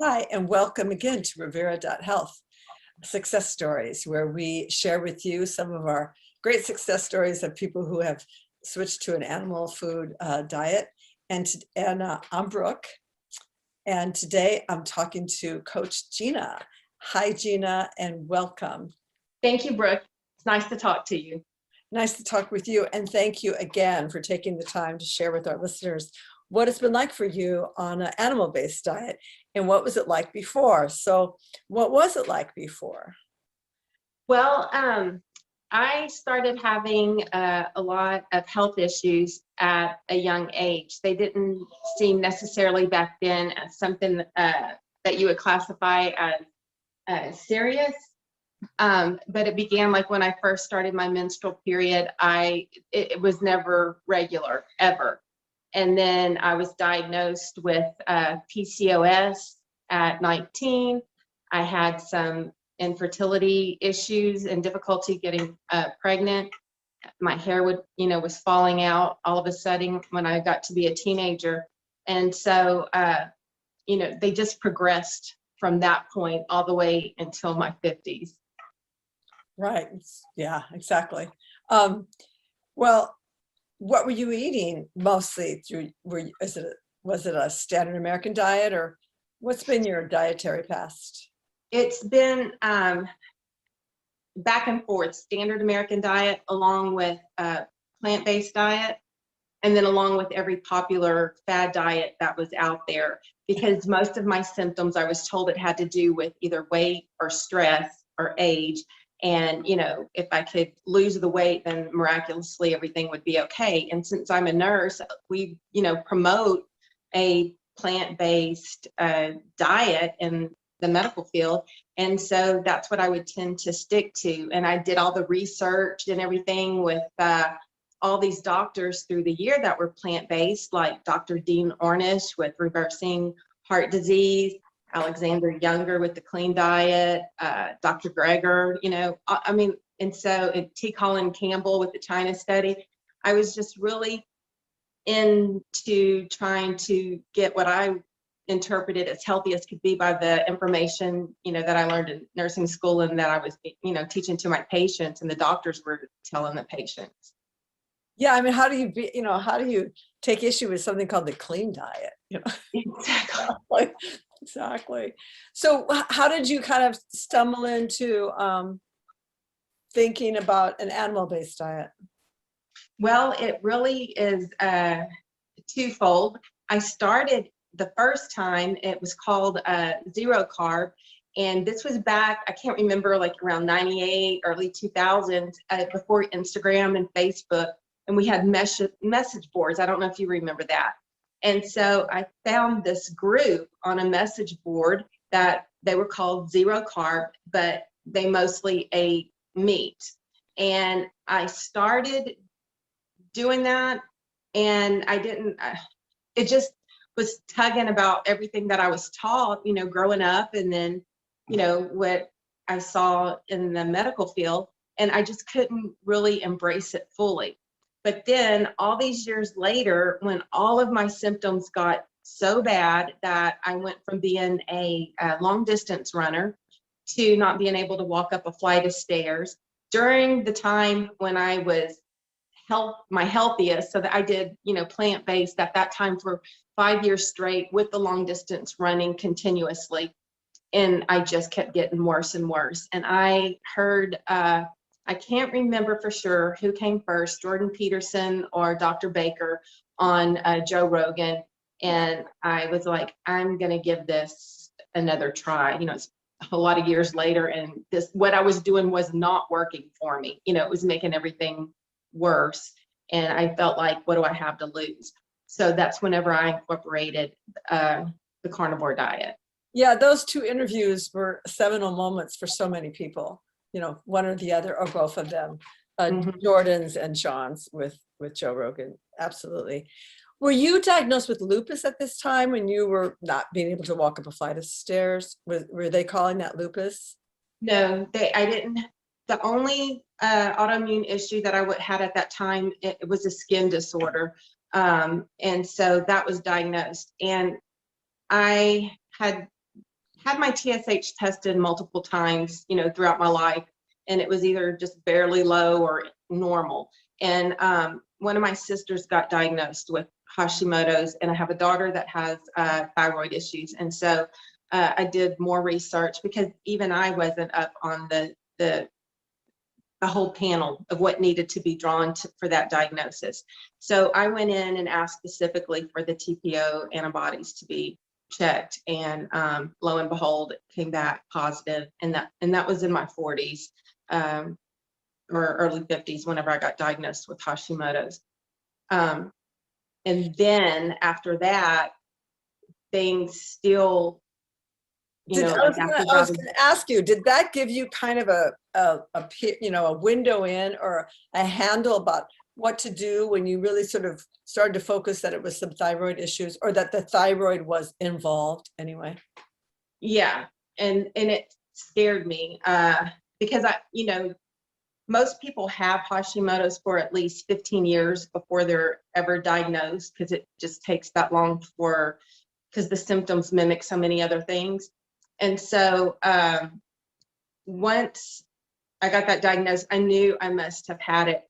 Hi, and welcome again to Revero.health Success Stories, where we share with you some of our great success stories of people who have switched to an animal food diet. And I'm Brooke, and today I'm talking to Coach Gina. Hi, Gina, and welcome. Thank you, Brooke. It's nice to talk to you. Nice to talk with you, and thank you again for taking the time to share with our listeners what it's been like for you on an animal-based diet and what was it like before. So what was it like before? Well, I started having a lot of health issues at a young age. They didn't seem necessarily back then as something that you would classify as serious. But it began like when I first started my menstrual period. It was never regular, ever. And then I was diagnosed with PCOS at 19. I had some infertility issues and difficulty getting pregnant. My hair was falling out all of a sudden when I got to be a teenager. And so, they just progressed from that point all the way until my 50s. Right. Yeah, exactly. Well, what were you eating mostly through? Was it a standard American diet, or what's been your dietary past? It's been back and forth, standard American diet along with plant-based diet, and then along with every popular fad diet that was out there, because most of my symptoms, I was told it had to do with either weight or stress or age. And, if I could lose the weight, then miraculously everything would be okay. And since I'm a nurse, we, promote a plant-based diet in the medical field. And so that's what I would tend to stick to. And I did all the research and everything with all these doctors through the year that were plant-based, like Dr. Dean Ornish with reversing heart disease, Alexander Younger with the clean diet, Dr. Greger, and T. Colin Campbell with the China study. I was just really into trying to get what I interpreted as healthy as could be by the information, that I learned in nursing school and that I was, teaching to my patients and the doctors were telling the patients. Yeah, I mean, how do you take issue with something called the clean diet? Exactly. Exactly. So how did you kind of stumble into thinking about an animal-based diet? Well, it really is twofold. I started the first time, it was called Zero Carb. And this was back, I can't remember, like around 98, early 2000s, before Instagram and Facebook. And we had message boards. I don't know if you remember that. And so I found this group on a message board that they were called Zero Carb, but they mostly ate meat. And I started doing that, and it just was tugging about everything that I was taught, growing up, and then, what I saw in the medical field, and I just couldn't really embrace it fully. But then all these years later, when all of my symptoms got so bad that I went from being a long distance runner to not being able to walk up a flight of stairs during the time when I was my healthiest, so that I did, plant-based at that time for 5 years straight with the long distance running continuously. And I just kept getting worse and worse. And I heard, I can't remember for sure who came first, Jordan Peterson or Dr. Baker on Joe Rogan. And I was like, I'm going to give this another try. It's a lot of years later, and what I was doing was not working for me. It was making everything worse. And I felt like, what do I have to lose? So that's whenever I incorporated the carnivore diet. Yeah, those two interviews were seminal moments for so many people. One or the other, or both of them, Jordan's and Sean's with Joe Rogan. Absolutely. Were you diagnosed with lupus at this time when you were not being able to walk up a flight of stairs? Were they calling that lupus? No, I didn't. The only autoimmune issue that I had at that time, it was a skin disorder. And so that was diagnosed. And I had had my TSH tested multiple times, you know, throughout my life, and it was either just barely low or normal. And one of my sisters got diagnosed with Hashimoto's, and I have a daughter that has thyroid issues. And so I did more research because even I wasn't up on the whole panel of what needed to be drawn for that diagnosis. So I went in and asked specifically for the TPO antibodies to be checked, and lo and behold, it came back positive, and that was in my 40s or early 50s whenever I got diagnosed with Hashimoto's. And then after that, things still, you know, I was going to ask you, did that give you kind of a window in or a handle about what to do when you really sort of started to focus that it was some thyroid issues, or that the thyroid was involved anyway? Yeah, and it scared me because you know, most people have Hashimoto's for at least 15 years before they're ever diagnosed, because it just takes that long because the symptoms mimic so many other things. And so once I got that diagnosed, I knew I must have had it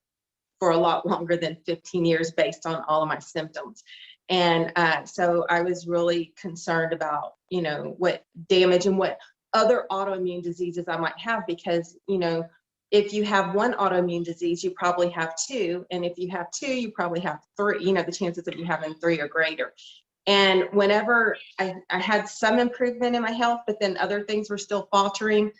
for a lot longer than 15 years based on all of my symptoms. And so I was really concerned about, you know, what damage and what other autoimmune diseases I might have, because, you know, if you have one autoimmune disease, you probably have two. And if you have two, you probably have three. You know, the chances of you having three are greater. And whenever I had some improvement in my health, but then other things were still faltering,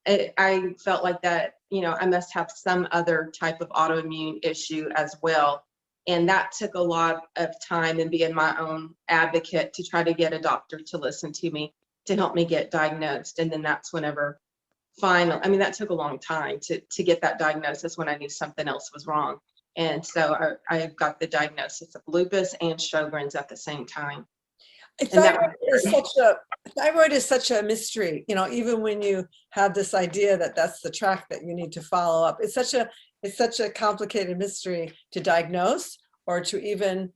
I felt like that, you know, I must have some other type of autoimmune issue as well. And that took a lot of time and being my own advocate to try to get a doctor to listen to me, to help me get diagnosed. And then that's whenever finally, I mean, that took a long time to get that diagnosis when I knew something else was wrong. And so I got the diagnosis of lupus and Sjogren's at the same time. Thyroid is such a mystery, you know, even when you have this idea that that's the track that you need to follow up. It's such a complicated mystery to diagnose, or to even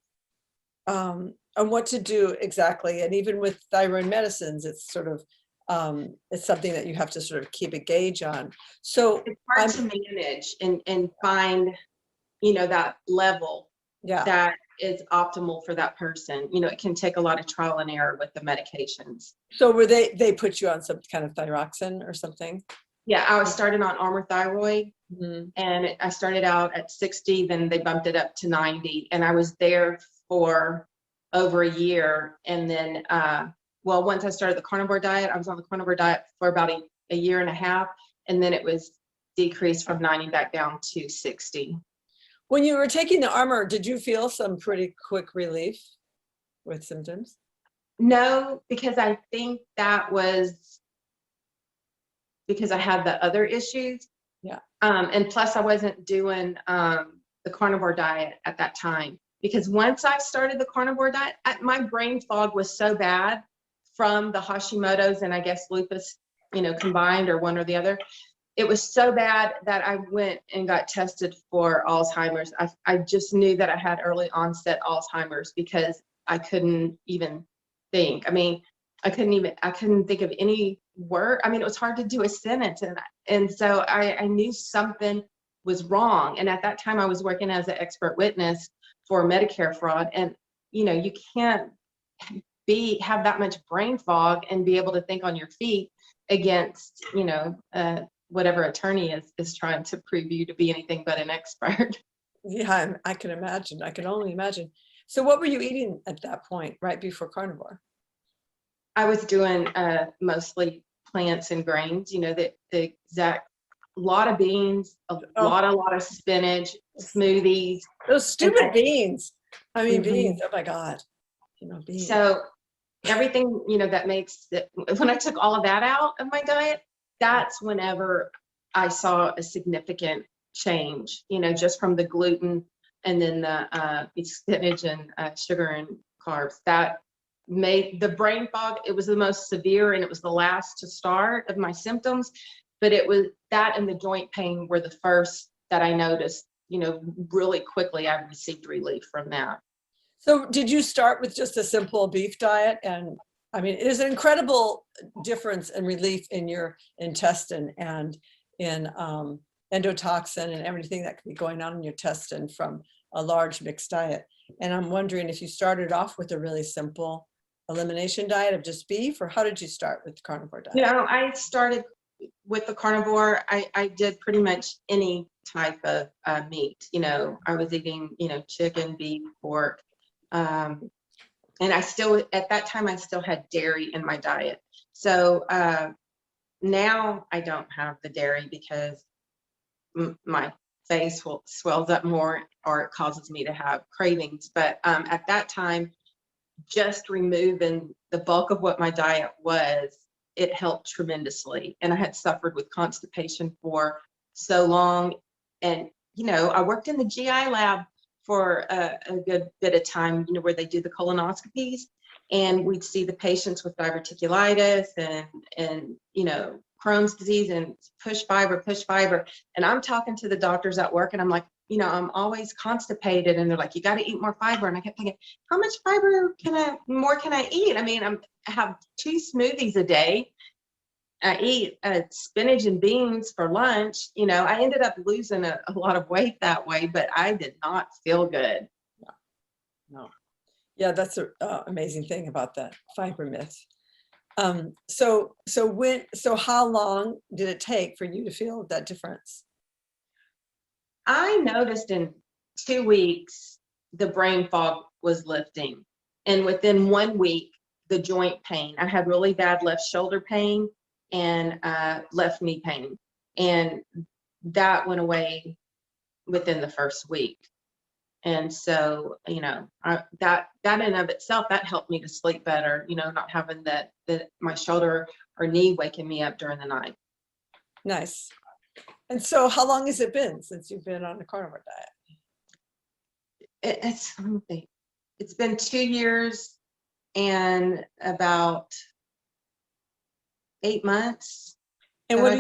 on what to do exactly. And even with thyroid medicines, it's sort of it's something that you have to sort of keep a gauge on. So it's hard to manage and find, you know, that level that is optimal for that person. You know, it can take a lot of trial and error with the medications. So were they put you on some kind of thyroxine or something? Yeah, I was started on Armour Thyroid, and I started out at 60, then they bumped it up to 90, and I was there for over a year. And then, well, once I started the carnivore diet, I was on the carnivore diet for about a year and a half, and then it was decreased from 90 back down to 60. When you were taking the Armour, did you feel some pretty quick relief with symptoms? No, because I think that was because I had the other issues. Yeah. And plus I wasn't doing the carnivore diet at that time, because once I started the carnivore diet, my brain fog was so bad from the Hashimoto's and I guess lupus, you know, combined, or one or the other. It was so bad that I went and got tested for Alzheimer's. I just knew that I had early onset Alzheimer's because I couldn't even think. I mean, I couldn't think of any word. I mean, it was hard to do a sentence. And so I knew something was wrong. And at that time I was working as an expert witness for Medicare fraud. And, you know, you can't have that much brain fog and be able to think on your feet against, you know, whatever attorney is trying to prove you to be anything but an expert. Yeah, I can imagine. I can only imagine. So what were you eating at that point, right before carnivore? I was doing mostly plants and grains, you know, the exact, lot of beans, a lot of spinach, smoothies. Those stupid beans. I mean, beans, oh my God. You know, beans. So everything, you know, that makes it, when I took all of that out of my diet, that's whenever I saw a significant change, you know, just from the gluten and then the spinach and sugar and carbs. That made the brain fog, it was the most severe and it was the last to start of my symptoms. But it was that and the joint pain were the first that I noticed, you know, really quickly. I received relief from that. So did you start with just a simple beef diet and I mean, there's an incredible difference and relief in your intestine and in endotoxin and everything that can be going on in your intestine from a large mixed diet. And I'm wondering if you started off with a really simple elimination diet of just beef, or how did you start with the carnivore diet? You know, I started with the carnivore. I did pretty much any type of meat. You know, I was eating, you know, chicken, beef, pork. And I still, at that time, I still had dairy in my diet. So now I don't have the dairy because my face swells up more, or it causes me to have cravings. But at that time, just removing the bulk of what my diet was, it helped tremendously. And I had suffered with constipation for so long. And, you know, I worked in the GI lab for a good bit of time, you know, where they do the colonoscopies, and we'd see the patients with diverticulitis and you know, Crohn's disease and push fiber. And I'm talking to the doctors at work, and I'm like, you know, I'm always constipated, and they're like, you got to eat more fiber. And I kept thinking, how much fiber more can I eat? I mean, I have 2 smoothies a day. I eat spinach and beans for lunch. You know, I ended up losing a lot of weight that way, but I did not feel good. No. Yeah, that's an amazing thing about that fiber myth. So how long did it take for you to feel that difference? I noticed in 2 weeks, the brain fog was lifting. And within 1 week, the joint pain, I had really bad left shoulder pain and left knee pain. And that went away within the first week. And so, you know, that in and of itself, that helped me to sleep better, you know, not having that my shoulder or knee waking me up during the night. Nice. And so how long has it been since you've been on the carnivore diet? It's been 2 years and about 8 months. And what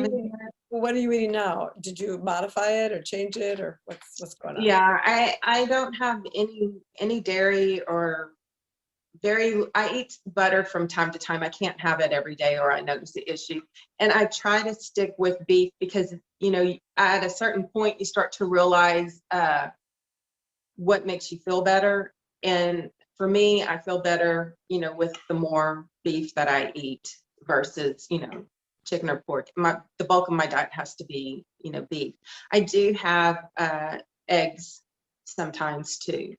are you eating now? Did you modify it or change it, or what's going on? Yeah, I don't have any dairy or I eat butter from time to time. I can't have it every day or I notice the issue. And I try to stick with beef because, you know, at a certain point you start to realize what makes you feel better. And for me, I feel better, you know, with the more beef that I eat versus, you know, chicken or pork. The bulk of my diet has to be, you know, beef. I do have eggs sometimes too.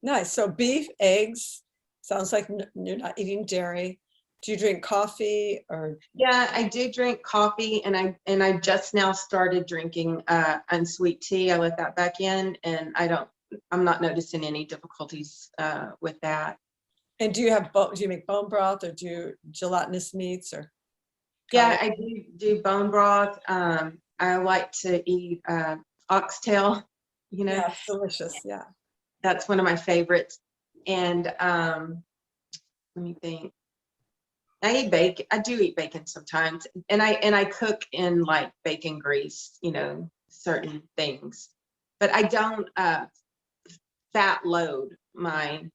Nice. So beef, eggs. Sounds like you're not eating dairy. Do you drink coffee or? Yeah, I do drink coffee, and I just now started drinking unsweet tea. I let that back in, and I'm not noticing any difficulties with that. And do you make bone broth, or do you gelatinous meats, or? Yeah, I do bone broth. I like to eat oxtail, you know. Yeah, it's delicious. Yeah. That's one of my favorites. And let me think. I eat bacon. I do eat bacon sometimes, and I cook in like bacon grease, you know, certain things. But I don't fat load my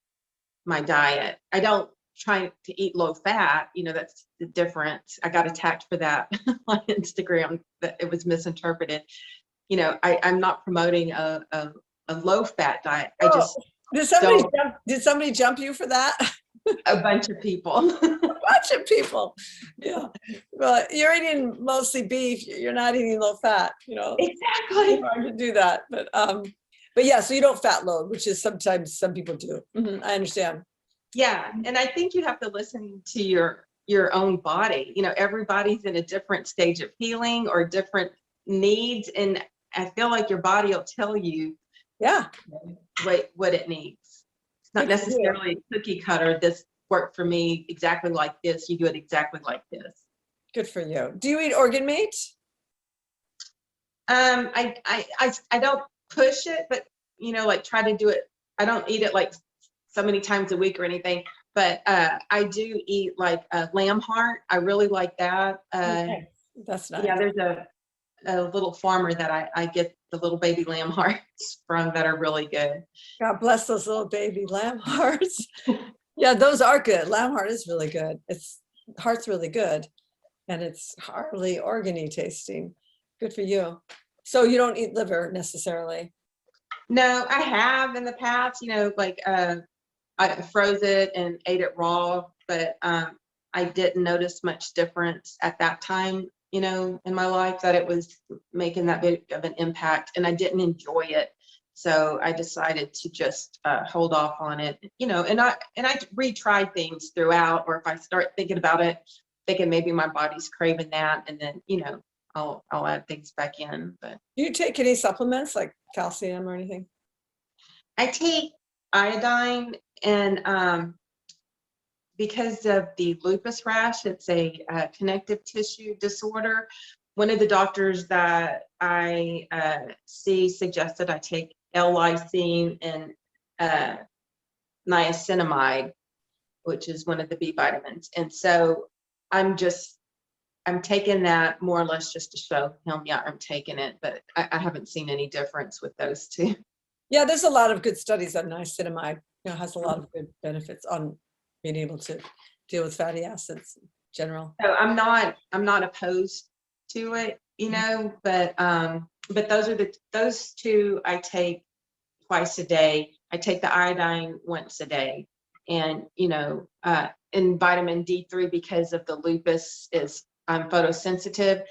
diet. I don't try to eat low fat. You know, that's the difference. I got attacked for that on Instagram. That it was misinterpreted. You know, I'm not promoting a low fat diet. I just did somebody jump you for that? A bunch of people. A bunch of people. Yeah. Well, you're eating mostly beef. You're not eating low fat, you know. Exactly. It's hard to do that. But yeah, so you don't fat load, which is sometimes some people do. I understand. Yeah. And I think you have to listen to your own body. You know, everybody's in a different stage of healing or different needs. And I feel like your body will tell you what it needs. It's not necessarily a cookie cutter. This worked for me exactly like this. You do it exactly like this. Good for you. Do you eat organ meat? I don't push it, but you know, like try to do it. I don't eat it like so many times a week or anything, but I do eat like a lamb heart. I really like that. Okay. That's nice. Yeah, there's a little farmer that I get the little baby lamb hearts from that are really good. God bless those little baby lamb hearts. Yeah, those are good. Lamb heart is really good. It's heart's really good, and it's hardly organy tasting. Good for you. So you don't eat liver necessarily. No, I have in the past, like I froze it and ate it raw, but I didn't notice much difference at that time, in my life that it was making that big of an impact, and I didn't enjoy it. So I decided to just hold off on it, and I retry things throughout, or if I start thinking about it, thinking maybe my body's craving that, and then, I'll add things back in. But Do you take any supplements like calcium or anything? I take iodine, and because of the lupus rash, it's a connective tissue disorder. One of the doctors that I see suggested I take L-lysine and niacinamide, which is one of the B vitamins. And so I'm taking that more or less just to show him, yeah, I'm taking it, but I haven't seen any difference with those two. Yeah, there's a lot of good studies on niacinamide. Has a lot of good benefits on being able to deal with fatty acids in general. So I'm not opposed to it, but those two I take twice a day. I take the iodine once a day, and in vitamin D3, because of the lupus, I'm photosensitive,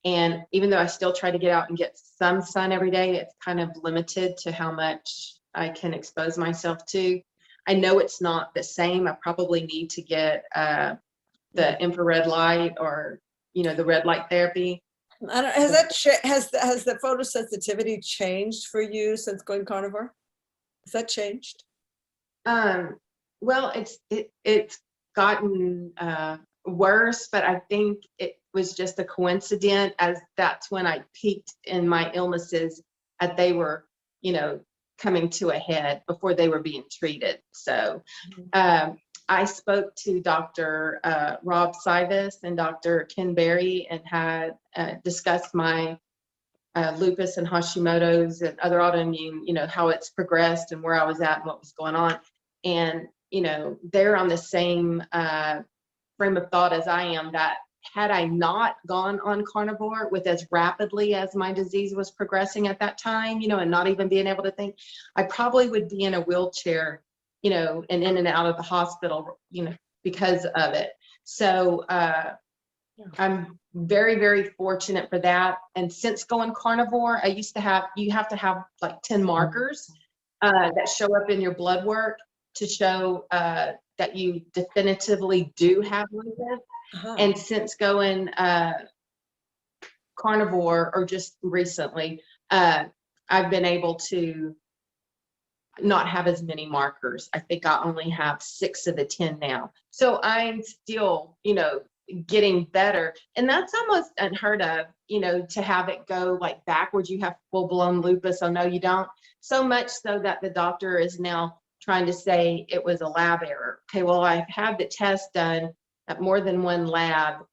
and even though I still try to get out and get some sun every day, it's kind of limited to how much I can expose myself to. I know it's not the same. I probably need to get the infrared light, or the red light therapy. I don't, has the photosensitivity changed for you since going carnivore? Has that changed? Well, it's gotten worse, but I think it was just a coincidence, as that's when I peaked in my illnesses, as they were, coming to a head before they were being treated. So I spoke to Dr. Rob Sivas and Dr. Ken Berry, and had discussed my lupus and Hashimoto's and other autoimmune, how it's progressed and where I was at and what was going on. And, they're on the same frame of thought as I am, that had I not gone on carnivore with as rapidly as my disease was progressing at that time, and not even being able to think, I probably would be in a wheelchair, and in and out of the hospital, because of it. So I'm very, very fortunate for that. And since going carnivore, you have to have like 10 markers that show up in your blood work to show that you definitively do have lupus. And since going carnivore, or just recently, I've been able to not have as many markers. I think I only have 6 of the 10 now. So I'm still, getting better. And that's almost unheard of, to have it go like backwards. You have full-blown lupus. Oh, no, you don't. So much so that the doctor is now trying to say it was a lab error. Okay, well, I've had the test done at more than one lab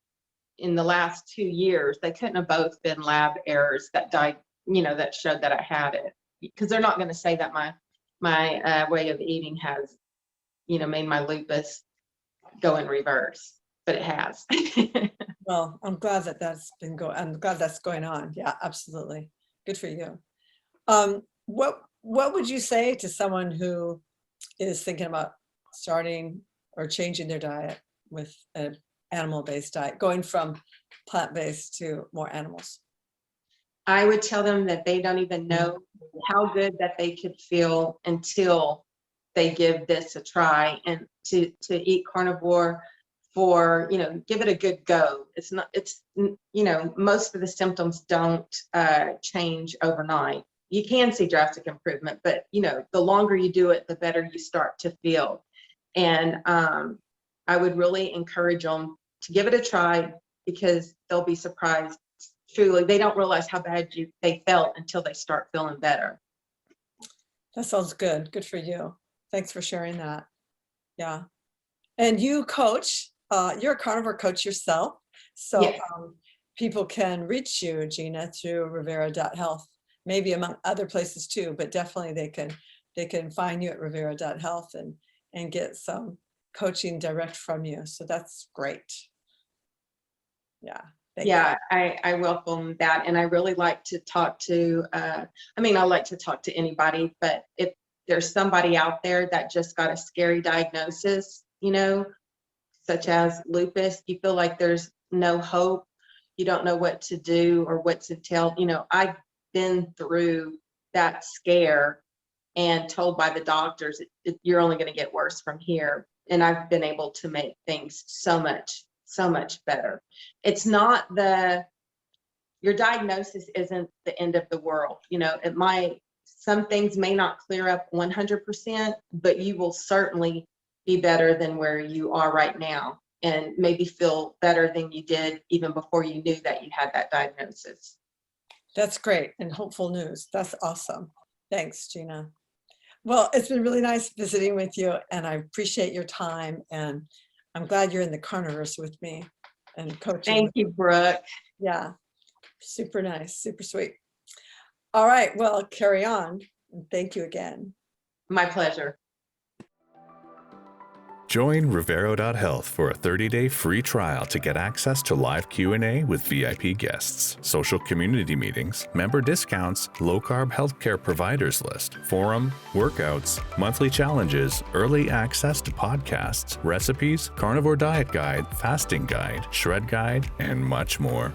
in the last 2 years. They couldn't have both been lab errors that that showed that I had it, because they're not going to say that my way of eating has, made my lupus go in reverse, but it has. Well, I'm glad I'm glad that's going on. Yeah, absolutely. Good for you. What would you say to someone who is thinking about starting or changing their diet with an animal-based diet, going from plant-based to more animals? I would tell them that they don't even know how good that they could feel until they give this a try, and to eat carnivore for, give it a good go. Most of the symptoms don't change overnight. You can see drastic improvement, but the longer you do it, the better you start to feel. And I would really encourage them to give it a try, because they'll be surprised. Truly, they don't realize how bad they felt until they start feeling better. That sounds good. Good for you. Thanks for sharing that. Yeah. And you coach, you're a carnivore coach yourself. So Yes. People can reach you, Gina, through Revero.health, maybe among other places too, but definitely they can find you at Revero.health and get some coaching direct from you. So that's great. Yeah. Thank you. Yeah, I welcome that. And I really like to talk to, I like to talk to anybody, but if there's somebody out there that just got a scary diagnosis, such as lupus, you feel like there's no hope, you don't know what to do or what to tell, I've been through that scare and told by the doctors, you're only going to get worse from here. And I've been able to make things so much better. It's not your diagnosis isn't the end of the world. Some things may not clear up 100%, but you will certainly be better than where you are right now, and maybe feel better than you did even before you knew that you had that diagnosis. That's great and hopeful news. That's awesome. Thanks, Gina. Well, it's been really nice visiting with you, and I appreciate your time, and I'm glad you're in the carnivores with me and coaching. Thank you, Brooke. Yeah, super nice, super sweet. All right, well, carry on. And thank you again. My pleasure. Join Revero.health for a 30-day free trial to get access to live Q&A with VIP guests, social community meetings, member discounts, low-carb healthcare providers list, forum, workouts, monthly challenges, early access to podcasts, recipes, carnivore diet guide, fasting guide, shred guide, and much more.